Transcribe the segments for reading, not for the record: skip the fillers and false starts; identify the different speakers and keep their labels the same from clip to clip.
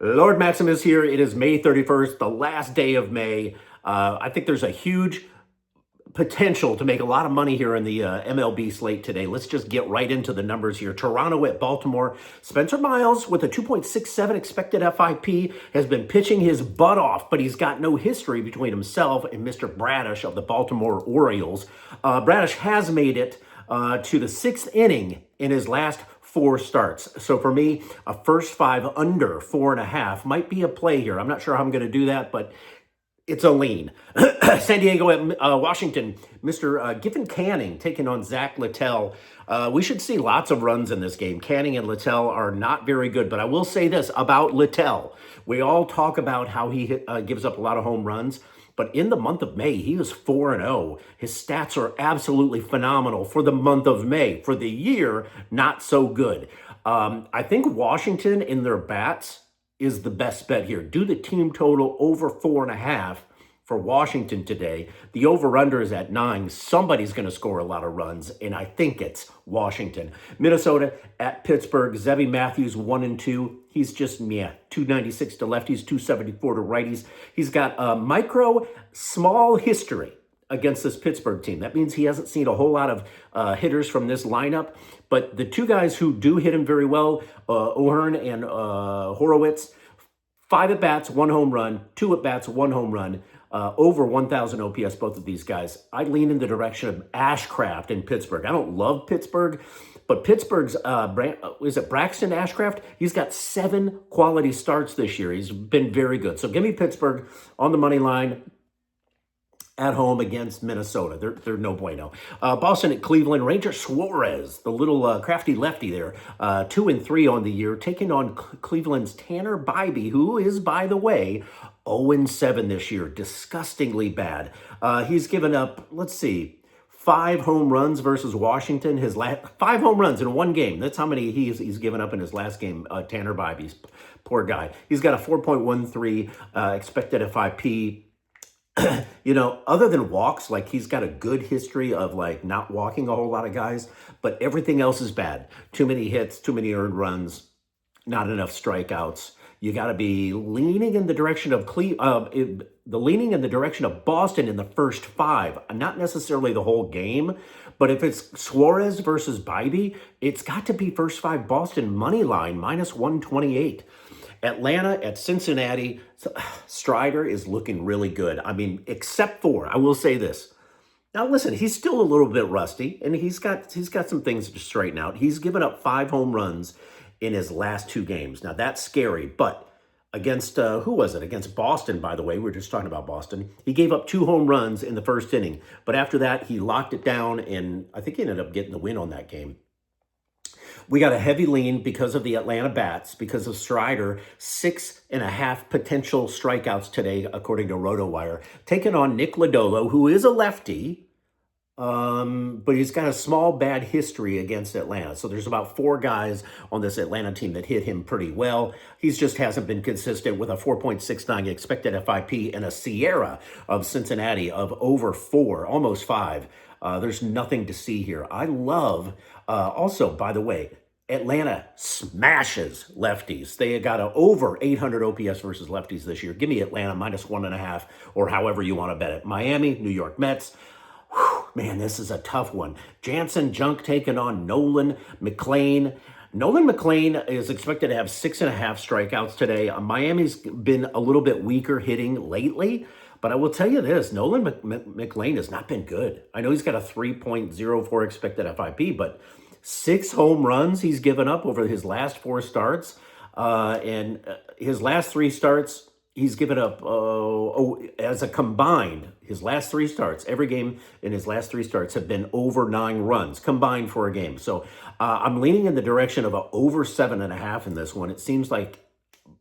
Speaker 1: Lord Maximus here. It is May 31st, the last day of May. I think there's a huge potential to make a lot of money here in the MLB slate today. Let's just get right into the numbers here. Toronto at Baltimore. Spencer Miles with a 2.67 expected FIP has been pitching his butt off, but he's got no history between himself and Mr. Bradish of the Baltimore Orioles. Bradish has made it to the sixth inning in his last four starts. So for me, a first five under 4.5 might be a play here. I'm not sure how I'm going to do that, but it's a lean. San Diego at Washington. Mr. Giffen Canning taking on Zach Littell. We should see lots of runs in this game. Canning and Littell are not very good, but I will say this about Littell. We all talk about how he gives up a lot of home runs, but in the month of May, he was 4-0. His stats are absolutely phenomenal for the month of May. For the year, not so good. I think Washington in their bats is the best bet here. Do the team total over 4.5 for Washington today. The over-under is at 9. Somebody's going to score a lot of runs, and I think it's Washington. Minnesota at Pittsburgh. Zebby Matthews 1-2. He's just 296 to lefties, 274 to righties. He's got a small history against this Pittsburgh team. That means he hasn't seen a whole lot of hitters from this lineup. But the two guys who do hit him very well, O'Hearn and Horowitz, 5 at-bats, 1 home run, 2 at-bats, 1 home run, over 1,000 OPS, both of these guys. I lean in the direction of Ashcraft in Pittsburgh. I don't love Pittsburgh, but Pittsburgh's, is it Braxton Ashcraft? He's got 7 quality starts this year. He's been very good. So give me Pittsburgh on the money line at home against Minnesota. They're no bueno. Boston at Cleveland. Ranger Suarez, the little crafty lefty there, 2-3 on the year, taking on Cleveland's Tanner Bybee, who is, by the way, 0-7 this year. Disgustingly bad. He's given up, 5 home runs versus Washington. His last 5 home runs in one game. That's how many he's given up in his last game. Tanner Bybee's poor guy. He's got a 4.13 expected FIP. Other than walks, he's got a good history of not walking a whole lot of guys, but everything else is bad. Too many hits, too many earned runs, not enough strikeouts. You got to be leaning in the direction of leaning in the direction of Boston in the first 5, not necessarily the whole game, but if it's Suarez versus Bybee, it's got to be first 5 Boston money line -128. Atlanta at Cincinnati. Strider is looking really good. I mean, except for, I will say this. Now, listen, he's still a little bit rusty, and he's got some things to straighten out. He's given up 5 home runs in his last 2 games. Now, that's scary, but against, who was it? Against Boston, by the way. We were just talking about Boston. He gave up 2 home runs in the first inning, but after that, he locked it down, and I think he ended up getting the win on that game. We got a heavy lean because of the Atlanta bats, because of Strider, 6.5 potential strikeouts today, according to RotoWire. Taking on Nick Lodolo, who is a lefty, but he's got a small bad history against Atlanta. So there's about 4 guys on this Atlanta team that hit him pretty well. He just hasn't been consistent with a 4.69 expected FIP and a Sierra of Cincinnati of over 4, almost 5. There's nothing to see here. I love, also, by the way, Atlanta smashes lefties. They got over 800 OPS versus lefties this year. Give me Atlanta -1.5 or however you want to bet it. Miami, New York Mets. Whew, man, this is a tough one. Jansen Junk taking on Nolan McLean. Nolan McLean is expected to have 6.5 strikeouts today. Miami's been a little bit weaker hitting lately. But I will tell you this, Nolan McLean has not been good. I know he's got a 3.04 expected FIP, but 6 home runs he's given up over his last 4 starts. And his last 3 starts, he's given up, as a combined, his last 3 starts, every game in his last 3 starts have been over 9 runs combined for a game. So I'm leaning in the direction of over 7.5 in this one. It seems like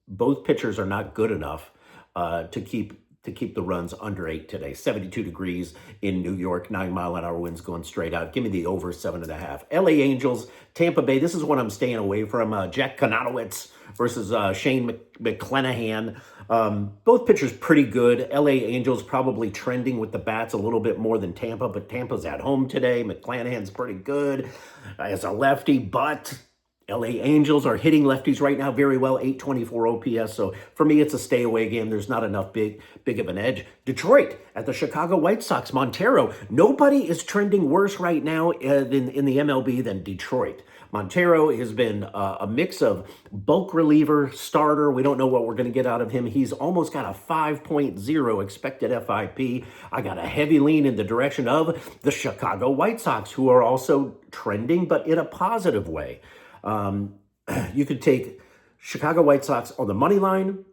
Speaker 1: both pitchers are not good enough to keep the runs under 8 today. 72 degrees in New York, 9-mile-an-hour winds going straight out. Give me the over 7.5. LA Angels, Tampa Bay. This is what I'm staying away from. Jack Kononowitz versus Shane McClanahan. Both pitchers pretty good. LA Angels probably trending with the bats a little bit more than Tampa, but Tampa's at home today. McClanahan's pretty good as a lefty, but LA Angels are hitting lefties right now very well, 824 OPS. So for me, it's a stay away game. There's not enough big of an edge. Detroit at the Chicago White Sox. Montero. Nobody is trending worse right now in the MLB than Detroit. Montero has been a mix of bulk reliever, starter. We don't know what we're going to get out of him. He's almost got a 5.0 expected FIP. I got a heavy lean in the direction of the Chicago White Sox, who are also trending, but in a positive way. You could take Chicago White Sox on the money line.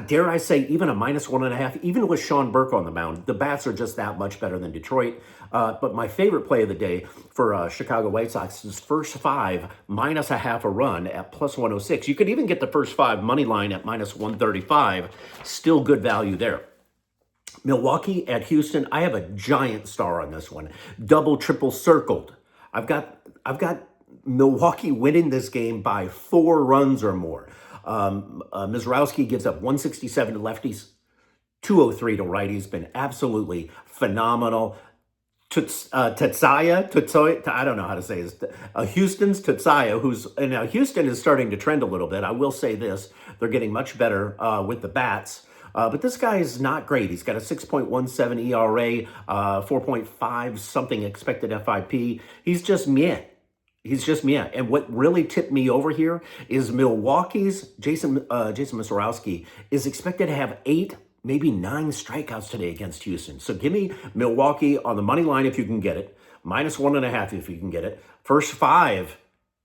Speaker 1: Dare I say, even a -1.5, even with Sean Burke on the mound, the bats are just that much better than Detroit. But my favorite play of the day for Chicago White Sox is first 5, -0.5 a run at +106. You could even get the first 5 money line at -135. Still good value there. Milwaukee at Houston. I have a giant star on this one. Double, triple circled. I've got Milwaukee winning this game by 4 runs or more. Mizrowski gives up 167 to lefties, 203 to righties. Been absolutely phenomenal. Tutsaya, I don't know how to say this. Houston's Tutsaya, now Houston is starting to trend a little bit. I will say this, they're getting much better with the bats. But this guy is not great. He's got a 6.17 ERA, 4.5 something expected FIP. He's just meh. And what really tipped me over here is Milwaukee's Jason Mizrowski is expected to have 8, maybe 9 strikeouts today against Houston. So give me Milwaukee on the money line if you can get it, -1.5 if you can get it. First 5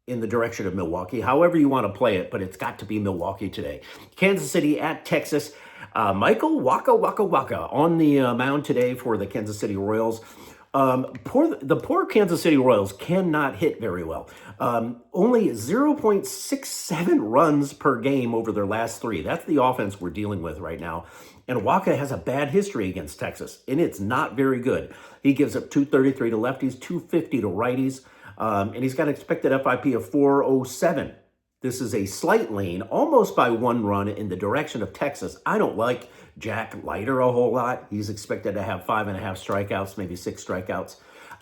Speaker 1: in the direction of Milwaukee, however you want to play it, but it's got to be Milwaukee today. Kansas City at Texas. Michael Waka on the mound today for the Kansas City Royals. The poor Kansas City Royals cannot hit very well. Only 0.67 runs per game over their last 3. That's the offense we're dealing with right now. And Waka has a bad history against Texas, and it's not very good. He gives up 233 to lefties, 250 to righties, and he's got an expected FIP of 407. This is a slight lean, almost by 1 run in the direction of Texas. I don't like Jack Leiter a whole lot. He's expected to have 5.5 strikeouts, maybe 6 strikeouts.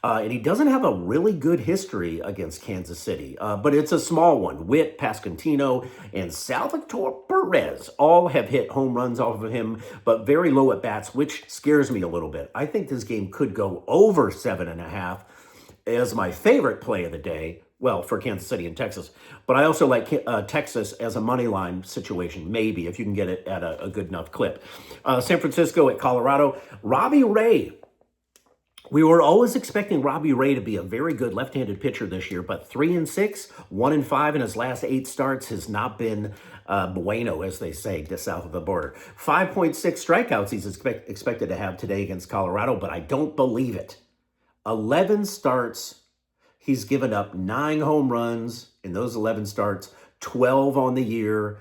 Speaker 1: And he doesn't have a really good history against Kansas City, but it's a small one. Witt, Pasquantino, and Salvatore Perez all have hit home runs off of him, but very low at bats, which scares me a little bit. I think this game could go over 7.5 as my favorite play of the day. Well, for Kansas City and Texas. But I also like Texas as a money line situation, maybe, if you can get it at a good enough clip. San Francisco at Colorado. Robbie Ray. We were always expecting Robbie Ray to be a very good left-handed pitcher this year, but 3-6, 1-5 in his last 8 starts has not been bueno, as they say, just south of the border. 5.6 strikeouts he's expected to have today against Colorado, but I don't believe it. 11 starts. He's given up 9 home runs in those 11 starts, 12 on the year.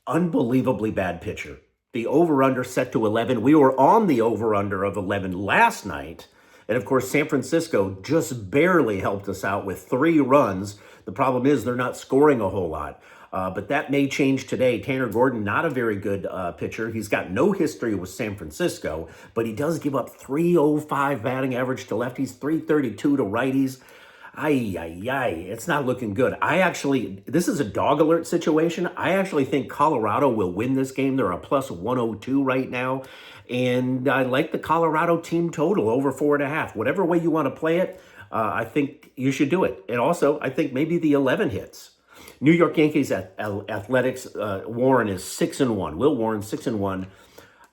Speaker 1: Unbelievably bad pitcher. The over-under set to 11. We were on the over-under of 11 last night. And, of course, San Francisco just barely helped us out with 3 runs. The problem is they're not scoring a whole lot. But that may change today. Tanner Gordon, not a very good pitcher. He's got no history with San Francisco, but he does give up 305 batting average to lefties, 332 to righties. It's not looking good. This is a dog alert situation. I actually think Colorado will win this game. They're a +102 right now. And I like the Colorado team total over 4.5. Whatever way you want to play it, I think you should do it. And also, I think maybe the 11 hits. New York Yankees at Athletics. Warren is 6-1. Will Warren 6-1.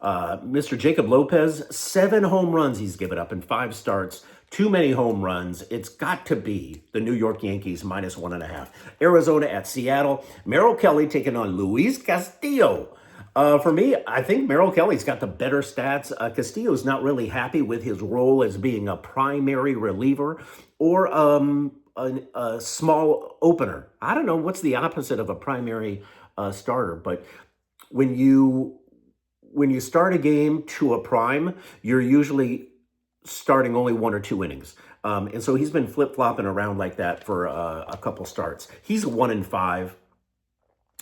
Speaker 1: Mr. Jacob Lopez, 7 home runs he's given up in 5 starts. Too many home runs. It's got to be the New York Yankees -1.5. Arizona at Seattle. Merrill Kelly taking on Luis Castillo. For me, I think Merrill Kelly's got the better stats. Castillo's not really happy with his role as being a primary reliever or a small opener. I don't know what's the opposite of a primary starter, but when you start a game to a prime, you're usually starting only 1 or 2 innings. And so he's been flip-flopping around like that for a couple starts. He's 1-5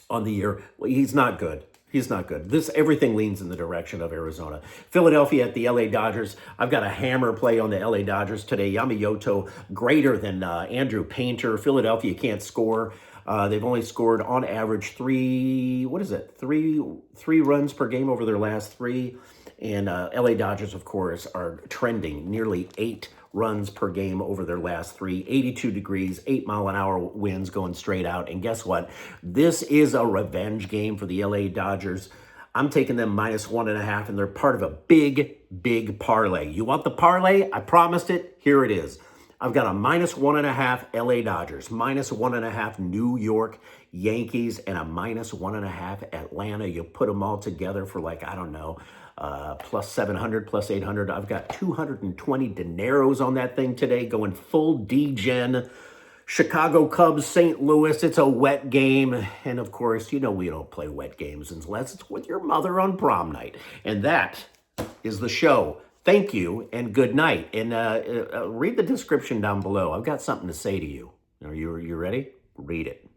Speaker 1: on the year. He's not good. He's not good. Everything leans in the direction of Arizona. Philadelphia at the LA Dodgers. I've got a hammer play on the LA Dodgers today. Yamamoto greater than Andrew Painter. Philadelphia can't score. They've only scored on average three runs per game over their last three. And LA Dodgers, of course, are trending nearly 8 runs per game over their last three. 82 degrees, 8-mile-an-hour winds going straight out. And guess what? This is a revenge game for the LA Dodgers. I'm taking them -1.5, and they're part of a big, big parlay. You want the parlay? I promised it. Here it is. I've got a -1.5 LA Dodgers, -1.5 New York Yankees, and a -1.5 Atlanta. You put them all together for like, I don't know, plus 700, plus 800. I've got 220 dineros on that thing today, going full D-Gen. Chicago Cubs, St. Louis. It's a wet game. And of course, you know we don't play wet games unless it's with your mother on prom night. And that is the show. Thank you and good night. And read the description down below. I've got something to say to you. Are you ready? Read it.